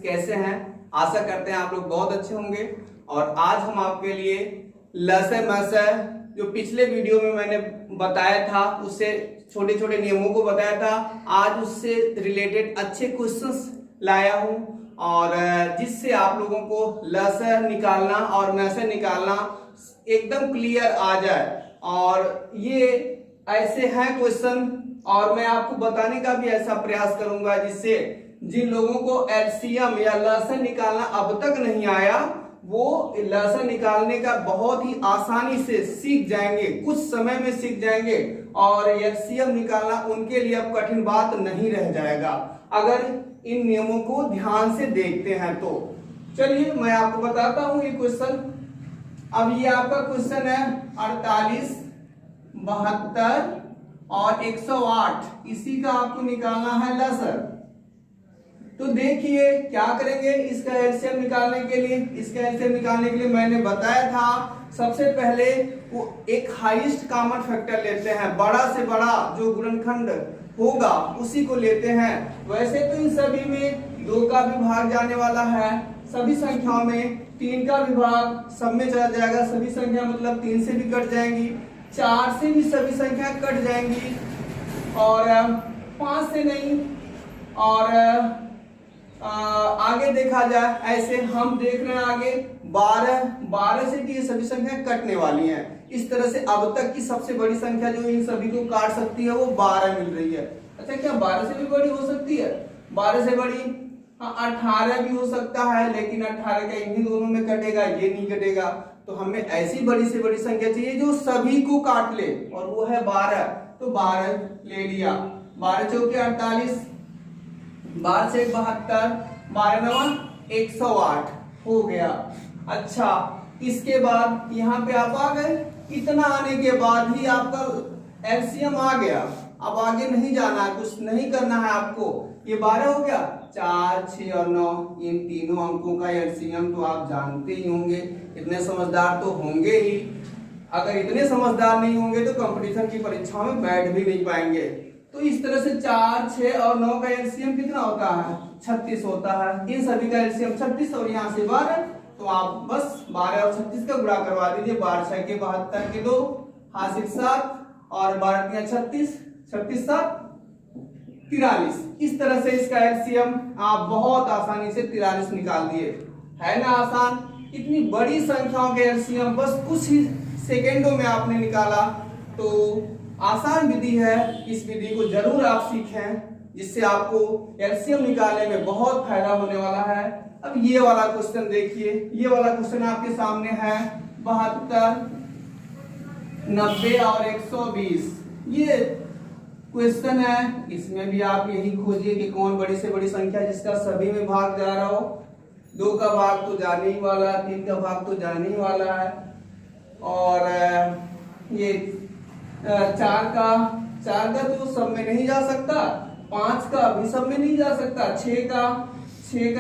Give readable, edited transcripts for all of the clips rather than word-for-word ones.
कैसे हैं? आशा करते हैं आप लोग बहुत अच्छे होंगे। और आज हम आपके लिए लसे मसे जो पिछले वीडियो में मैंने बताया था, उससे छोटे छोटे नियमों को बताया था, आज उससे रिलेटेड अच्छे क्वेश्चंस लाया हूं और जिससे आप लोगों को लसे निकालना और मसे निकालना एकदम क्लियर आ जाए। और ये ऐसे हैं क्वेश्चन और मैं आपको बताने का भी ऐसा प्रयास करूंगा जिससे जिन लोगों को एलसीएम या लसन निकालना अब तक नहीं आया वो लसन निकालने का बहुत ही आसानी से सीख जाएंगे, कुछ समय में सीख जाएंगे और एलसीएम निकालना उनके लिए अब कठिन बात नहीं रह जाएगा अगर इन नियमों को ध्यान से देखते हैं तो। चलिए मैं आपको बताता हूं ये क्वेश्चन। अब ये आपका क्वेश्चन है 48, 72 और 108, इसी का आपको निकालना है लसन। तो देखिए क्या करेंगे इसका एलसीएम निकालने के लिए। इसका एलसीएम निकालने के लिए मैंने बताया था सबसे पहले वो एक हाईएस्ट कॉमन फैक्टर लेते हैं, बड़ा से बड़ा जो गुणनखंड होगा उसी को लेते हैं। वैसे तो इन सभी में 2 का भी भाग जाने वाला है, सभी संख्याओं में 3 का विभाग सब में चला जाएगा, सभी संख्या मतलब 3 से भी कट जाएंगी, 4 से भी सभी संख्या कट जाएंगी और 5 से नहीं। और आगे देखा जाए ऐसे हम देख रहे हैं आगे 12 से भी ये सभी संख्या कटने वाली हैं। इस तरह से अब तक की सबसे बड़ी संख्या जो इन सभी को काट सकती है वो 12 मिल रही है। अच्छा क्या 12 से भी बड़ी हो सकती है? 12 से बड़ी 18 भी हो सकता है, लेकिन 18 का इन्हीं दोनों में कटेगा, ये नहीं कटेगा। तो हमें ऐसी बड़ी से बड़ी संख्या चाहिए जो सभी को काट ले और वो है 12। तो 12 ले लिया, 12 चौके 48, 12 से 72, 12 नवा 108 हो गया। अच्छा इसके बाद यहाँ पे आप आ गए, इतना आने के बाद ही आपका एलसीएम आ गया। अब आगे नहीं जाना है, कुछ नहीं करना है आपको। ये 12 हो गया, 4, 6 और 9 इन तीनों अंकों का एलसीएम तो आप जानते ही होंगे। इतने समझदार तो होंगे ही, अगर इतने समझदार नहीं होंगे तो कंपटीशन की परीक्षाओं में बैठ भी नहीं पाएंगे। तो इस तरह से 4, 6 और 9 का एलसीएम कितना होता है? 36 होता है। इन सभी का एलसीएम 36 और यहाँ से 12, तो आप बस 12 और 36 का गुणा करवा दीजिए। 12 6 के 72 के 2 हाथ 7 और 12 3 36, 36 7 43। इस तरह से इसका एलसीएम आप बहुत आसानी से 43 निकाल दिए। है ना आसान? इतनी बड़ी संख्याओं के एलसीएम बस कुछ ही सेकेंडों में आपने निकाला। तो आसान विधि है, इस विधि को जरूर आप सीखें जिससे आपको एलसीएम निकालने में बहुत फायदा होने वाला है। अब ये वाला क्वेश्चन देखिए, ये वाला क्वेश्चन आपके सामने है 72, 90 और 120। ये क्वेश्चन है, इसमें भी आप यही खोजिए कि कौन बड़ी से बड़ी संख्या जिसका सभी में भाग जा रहा हो। 2 का भाग तो जाने ही वाला, 3 का भाग तो जाने ही वाला है और ये 4 का तो सब में नहीं जा सकता, 5 का भी सब में नहीं जा सकता, 6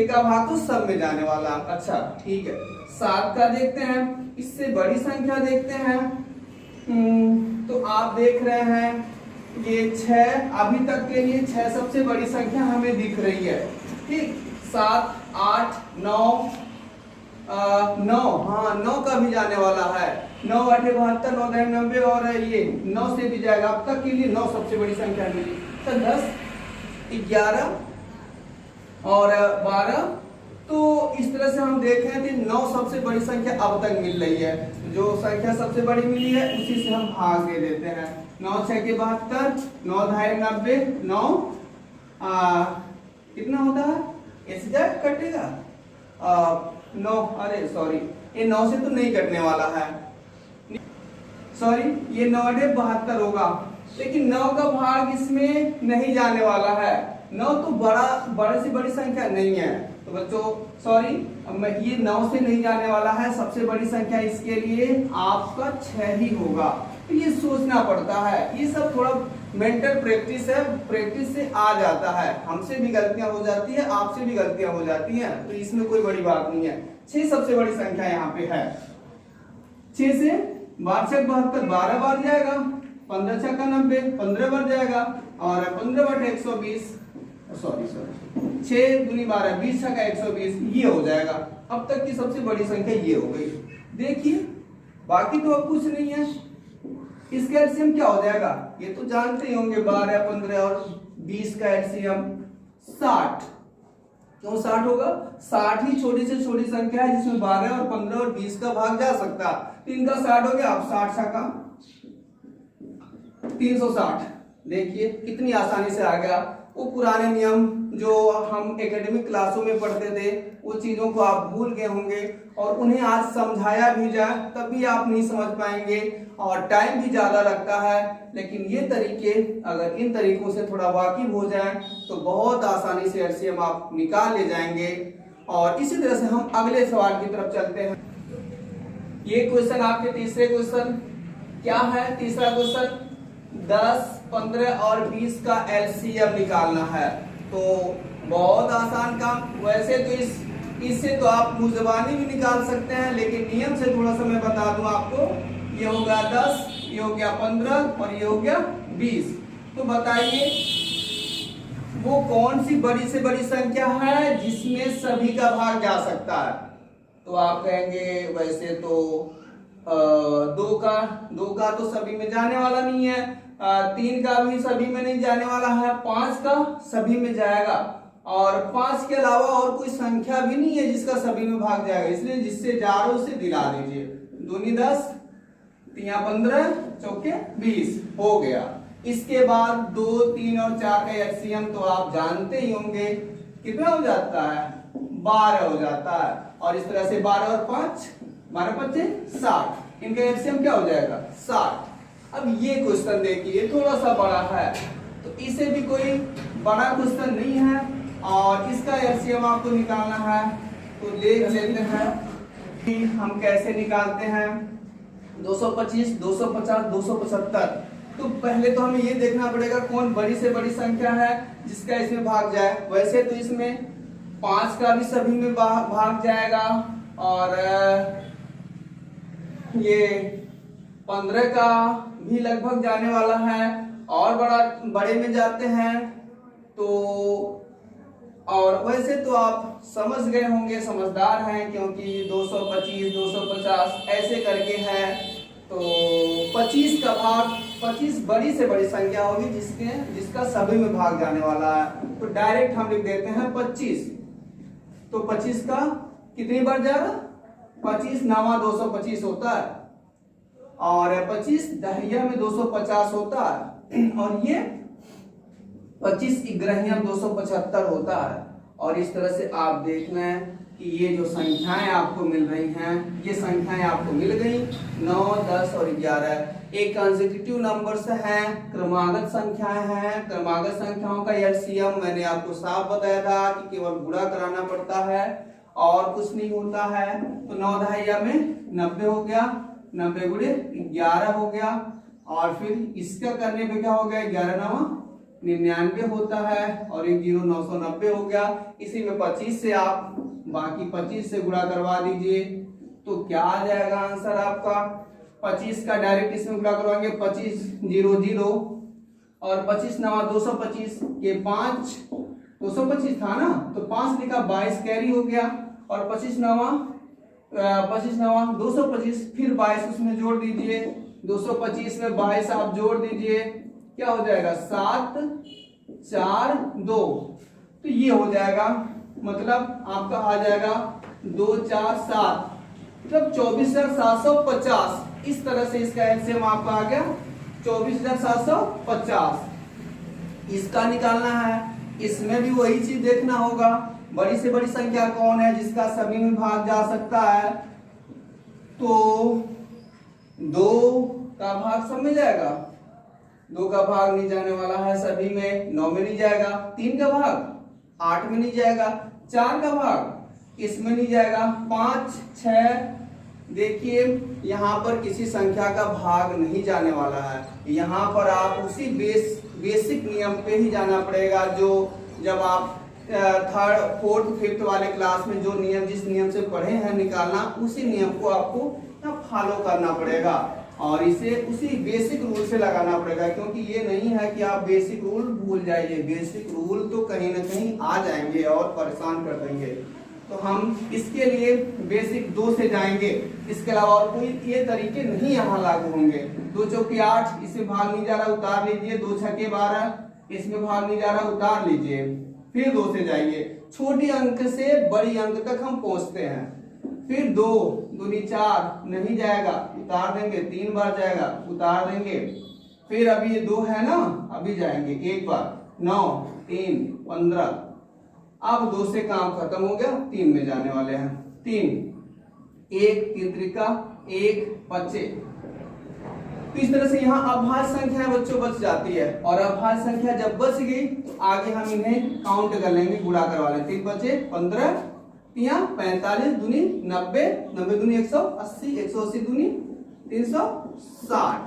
का भाग तो सब में जाने वाला। अच्छा ठीक है, 7 का देखते हैं, इससे बड़ी संख्या देखते हैं। तो आप देख रहे हैं ये 6, अभी तक के लिए 6 सबसे बड़ी संख्या हमें दिख रही है। ठीक, 7, 8, 9, 9 का भी जाने वाला है। 9 8 72, 9 10 90 और ये 9 से भी जाएगा। अब तक के लिए 9 सबसे बड़ी संख्या मिली। तो 10, 11 और 12। तो इस तरह से हम देख रहे हैं कि 9 सबसे बड़ी संख्या अब तक मिल रही है। जो संख्या सबसे बड़ी मिली है उसी से हम भाग दे देते हैं। 9 6 के 72, 9 2 90, 9 कितना होता है? ऐसे कटेगा 9, अरे सॉरी ये 9 से तो नहीं कटने वाला है, सॉरी ये 9 72 होगा, लेकिन 9 का भाग इसमें नहीं जाने वाला है। 9 तो बड़े से बड़ी संख्या नहीं है। तो बच्चों सॉरी, ये 9 से नहीं जाने वाला है। सबसे बड़ी संख्या इसके लिए आपका 6 ही होगा। तो ये सोचना पड़ता है, ये सब थोड़ा मेंटल प्रैक्टिस है, प्रैक्टिस से आ जाता है। हमसे भी गलतियां हो जाती है, आपसे भी गलतियां हो जाती हैं, तो इसमें कोई बड़ी बात नहीं है। 6 सबसे बड़ी संख्या यहाँ पे है। 6 से 12 6 72, 12 बार जाएगा, 15 6 90, 15 बार जाएगा और 15 बटे 120 सॉरी 6 दूनी 12, 20 छक्का 120, ये हो जाएगा। अब तक की सबसे बड़ी संख्या ये हो गई। देखिए बाकी तो अब कुछ नहीं है। इसका एलसीएम क्या हो जाएगा, ये तो जानते ही होंगे, 12, 15 और 20 का एलसीएम 60। क्यों 60 होगा, 60 ही छोटी से छोटी संख्या है जिसमें 12 और 15 और 20 का भाग जा सकता है। तो इनका 60 हो गया। अब 60 छक्का 360। देखिए कितनी आसानी से आ गया। वो पुराने नियम जो हम एकेडमिक क्लासों में पढ़ते थे वो चीजों को आप भूल गए होंगे और उन्हें आज समझाया भी जाए तब भी आप नहीं समझ पाएंगे और टाइम भी ज्यादा लगता है। लेकिन ये तरीके अगर इन तरीकों से थोड़ा वाकिफ हो जाए तो बहुत आसानी से एलसीएम आप निकाल ले जाएंगे। और इसी तरह से हम अगले सवाल की तरफ चलते हैं। ये क्वेश्चन आपके तीसरे क्वेश्चन क्या है, तीसरा क्वेश्चन 10, 15 और 20 का एलसीएम निकालना है। तो बहुत आसान काम। वैसे तो इससे तो आप मुंह ज़बानी भी निकाल सकते हैं, लेकिन नियम से थोड़ा सा मैं बता दूं आपको। ये हो गया 10, ये हो गया 15 और ये हो गया 20। तो बताइए वो कौन सी बड़ी से बड़ी संख्या है जिसमें सभी का भाग जा सकता है। तो आप कहेंगे वैसे तो 2 का तो सभी में जाने वाला नहीं है, 3 का भी सभी में नहीं जाने वाला है, 5 का सभी में जाएगा और 5 के अलावा और कोई संख्या भी नहीं है जिसका सभी में भाग जाएगा। इसलिए जिससे जा रहा है उसे दिला दीजिए। दूनी 10, 3 15, चौके 20 हो गया। इसके बाद 2, 3 और 4 का एलसीएम तो आप जानते ही होंगे कितना हो जाता है, 12 हो जाता है। और इस तरह से 12 और 5, 12 5 60, इनका एलसीएम क्या हो जाएगा 60। अब ये क्वेश्चन देखिए थोड़ा सा बड़ा है, तो इसे भी कोई बड़ा क्वेश्चन नहीं है और इसका एलसीएम आपको निकालना है। तो देख लेते हैं कि हम कैसे निकालते हैं। 225, 250, 275। तो पहले तो हमें ये देखना पड़ेगा कौन बड़ी से बड़ी संख्या है जिसका इसमें भाग जाए। वैसे तो इसमें 5 का भी सभी में भाग जाएगा और ये 15 का भी लगभग जाने वाला है और बड़े में जाते हैं। तो और वैसे तो आप समझ गए होंगे, समझदार हैं, क्योंकि 225, 250 ऐसे करके है। तो 25 का भाग, 25 बड़ी से बड़ी संख्या होगी जिसका सभी में भाग जाने वाला है। तो डायरेक्ट हम लिख देते हैं 25। तो 25 का कितनी बार जा रहा, 25 9 225 होता है और 25 दहिया में 250 होता है और ये 25 इग्रहिया 275 होता है। और इस तरह से आप देखना है कि ये जो संख्याएं आपको मिल रही हैं, ये संख्याएं आपको मिल गई 9, 10 और 11। एक कंसेक्यूटिव नंबर्स हैं, क्रमागत संख्याएं हैं। क्रमागत संख्याओं का एलसीएम मैंने आपको साफ बताया था कि केवल गुणा कराना पड़ता है और कुछ नहीं होता है। तो 9 दहिया में 90 हो गया, 90 गुणे 11 हो गया और फिर इसका करने पे क्या हो गया, 11 9 99 होता है और 1 0 990 हो गया। इसी में 25 से आप बाकी 25 से गुणा करवा दीजिए। तो क्या आ जाएगा आंसर आपका, 25 का डायरेक्ट इसमें गुणा करवाएंगे, 25 0 0 और 25 9 225 के 5, 225 था ना तो 5 लिखा, 22 कैरी हो गया और 25 9 225 फिर 22 उसमें जोड़ दीजिए। 225 में 22 आप जोड़ दीजिए, क्या हो जाएगा 7 4 2। तो ये हो जाएगा, मतलब आपका आ जाएगा 2 4 7, मतलब 24,750। इस तरह से इसका एलसीएम आपका आ गया 24,750। इसका निकालना है, इसमें भी वही चीज देखना होगा, बड़ी से बड़ी संख्या कौन है जिसका सभी में भाग जा सकता है। तो 2 का भाग सब में जाएगा, 2 का भाग नहीं जाने वाला है सभी में, 9 में नहीं जाएगा, 3 का भाग 8 में नहीं जाएगा, 4 का भाग इसमें नहीं जाएगा, 5 6। देखिए यहाँ पर किसी संख्या का भाग नहीं जाने वाला है। यहाँ पर आप उसी बेसिक नियम पे ही जाना पड़ेगा जो जब आप 3rd 4th 5th वाले क्लास में जो नियम जिस नियम से पढ़े हैं निकालना, उसी नियम को आपको फॉलो करना पड़ेगा। और इसे उसी बेसिक रूल से लगाना पड़ेगा, क्योंकि ये नहीं है कि आप बेसिक रूल भूल जाइए, बेसिक रूल तो कहीं ना कहीं आ जाएंगे और परेशान कर देंगे। तो हम इसके लिए बेसिक 2 से जाएंगे, इसके अलावा और कोई ये तरीके नहीं यहाँ लागू होंगे। 2 चौकी 8, इसमें भाग नहीं जा रहा उतार लीजिए, 2 छक्के 12, इसमें भाग नहीं जा रहा उतार लीजिए, फिर 2 से जाइए, छोटी अंक से बड़ी अंक तक हम पहुंचते हैं, फिर 2 दूनी 4 नहीं जाएगा उतार देंगे, 3 बार जाएगा उतार देंगे, फिर अभी ये 2 है ना, अभी जाएंगे एक बार 9 3 15, अब 2 से काम खत्म हो गया, 3 में जाने वाले हैं, 3 1 3 त्रिका 1 5। तो इस तरह से यहाँ अभाज्य संख्या बच्चों बच जाती है, और अभाज्य संख्या जब बच गई तो आगे हम इन्हें काउंट कर लेंगे, गुणा करवा लेंगे, 3 बचे 15 3 45 दूनी 90 90 दूनी 180 180 दूनी 360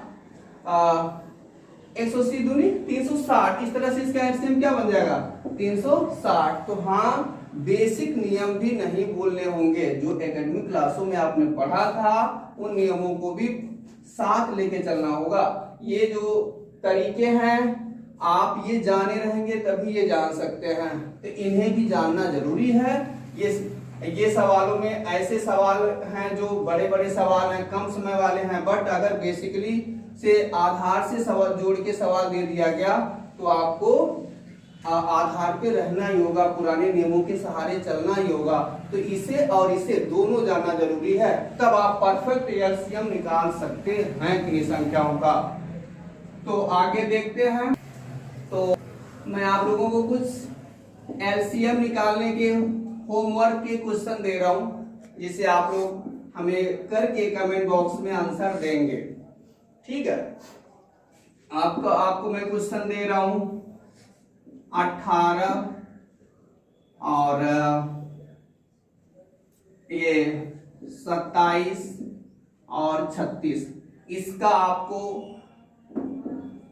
180 दूनी 360। इस तरह से इसका एलसीएम क्या बन जाएगा 360। तो हाँ, बेसिक नियम भी नहीं भूलने होंगे, जो एकेडमिक क्लासों में आपने पढ़ा था उन नियमों को भी साथ लेके चलना होगा। ये जो तरीके हैं आप ये जाने रहेंगे तभी ये जान सकते हैं, तो इन्हें भी जानना जरूरी है। ये सवालों में ऐसे सवाल हैं जो बड़े बड़े सवाल हैं, कम समय वाले हैं, बट अगर बेसिकली से आधार से सवाल जोड़ के सवाल दे दिया गया तो आपको आधार पे रहना ही होगा, पुराने नियमों के सहारे चलना ही होगा। तो इसे और इसे दोनों जानना जरूरी है, तब आप परफेक्ट एलसीएम निकाल सकते हैं किन्हीं संख्याओं का। तो आगे देखते हैं। तो मैं आप लोगों को कुछ एलसीएम निकालने के होमवर्क के क्वेश्चन दे रहा हूं, जिसे आप लोग हमें करके कमेंट बॉक्स में आंसर देंगे, ठीक है। आपको मैं क्वेश्चन दे रहा हूं 18 और ये 27 और 36, इसका आपको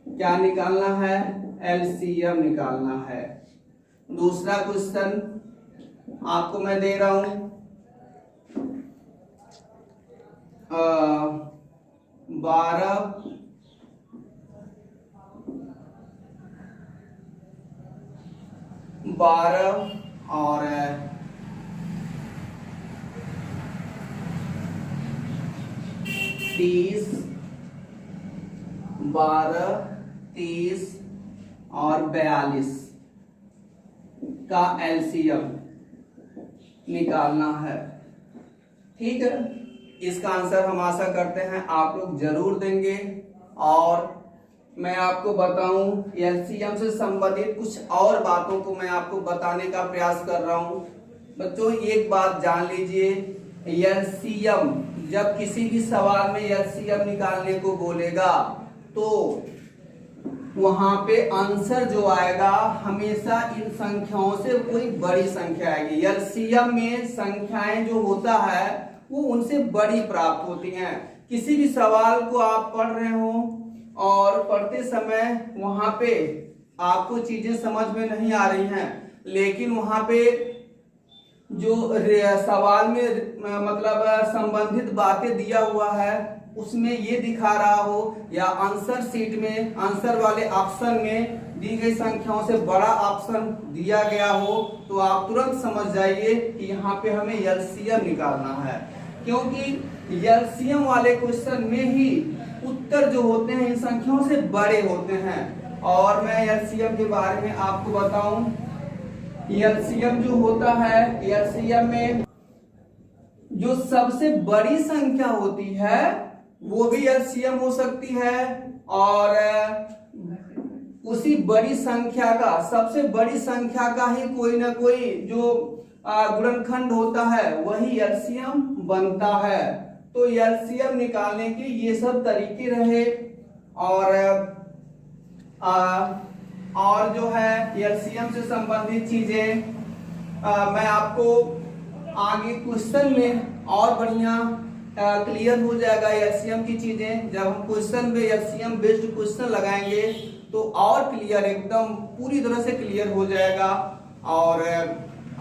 क्या निकालना है, एलसीएम निकालना है। दूसरा क्वेश्चन आपको मैं दे रहा हूं 12 और 30, 12 30 और 42 का एलसीएम निकालना है, ठीक है। इसका आंसर हम आशा करते हैं आप लोग जरूर देंगे। और मैं आपको बताऊं एलसीएम से संबंधित कुछ और बातों को मैं आपको बताने का प्रयास कर रहा हूं। बच्चों एक बात जान लीजिए, एलसीएम जब किसी भी सवाल में एलसीएम निकालने को बोलेगा तो वहां पे आंसर जो आएगा हमेशा इन संख्याओं से कोई बड़ी संख्या आएगी। एलसीएम में संख्याएं जो होता है वो उनसे बड़ी प्राप्त होती हैं। किसी भी सवाल को आप पढ़ रहे हो और पढ़ते समय वहां पे आपको चीजें समझ में नहीं आ रही हैं, लेकिन वहां पे जो सवाल में मतलब संबंधित बातें दिया हुआ है उसमें ये दिखा रहा हो या आंसर शीट में आंसर वाले ऑप्शन में दी गई संख्याओं से बड़ा ऑप्शन दिया गया हो तो आप तुरंत समझ जाइए कि यहाँ पे हमें एलसीएम निकालना है, क्योंकि एलसीएम वाले क्वेश्चन में ही उत्तर जो होते हैं इन संख्याओं से बड़े होते हैं। और मैं एलसीएम के बारे में आपको बताऊं, एलसीएम जो होता है, एलसीएम में जो सबसे बड़ी संख्या होती है वो भी एलसीएम हो सकती है, और उसी बड़ी संख्या का सबसे बड़ी संख्या का ही कोई ना कोई जो गुणनखंड होता है वही एलसीएम बनता है। तो एलसीएम निकालने के ये सब तरीके रहे। और जो है एलसीएम से संबंधित चीजें मैं आपको आगे क्वेश्चन में और बढ़िया क्लियर हो जाएगा। एलसीएम की चीजें जब हम क्वेश्चन में एलसीएम बेस्ड क्वेश्चन लगाएंगे तो और क्लियर, एकदम पूरी तरह से क्लियर हो जाएगा। और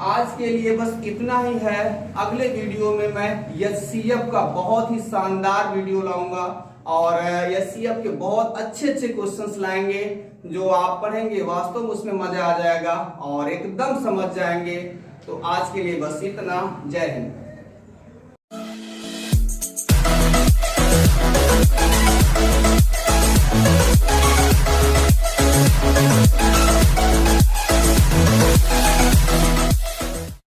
आज के लिए बस इतना ही है। अगले वीडियो में मैं एचसीएफ का बहुत ही शानदार वीडियो लाऊंगा और एससीएफ के बहुत अच्छे अच्छे क्वेश्चंस लाएंगे जो आप पढ़ेंगे वास्तव में उसमें मजा आ जाएगा और एकदम समझ जाएंगे। तो आज के लिए बस इतना। जय हिंद।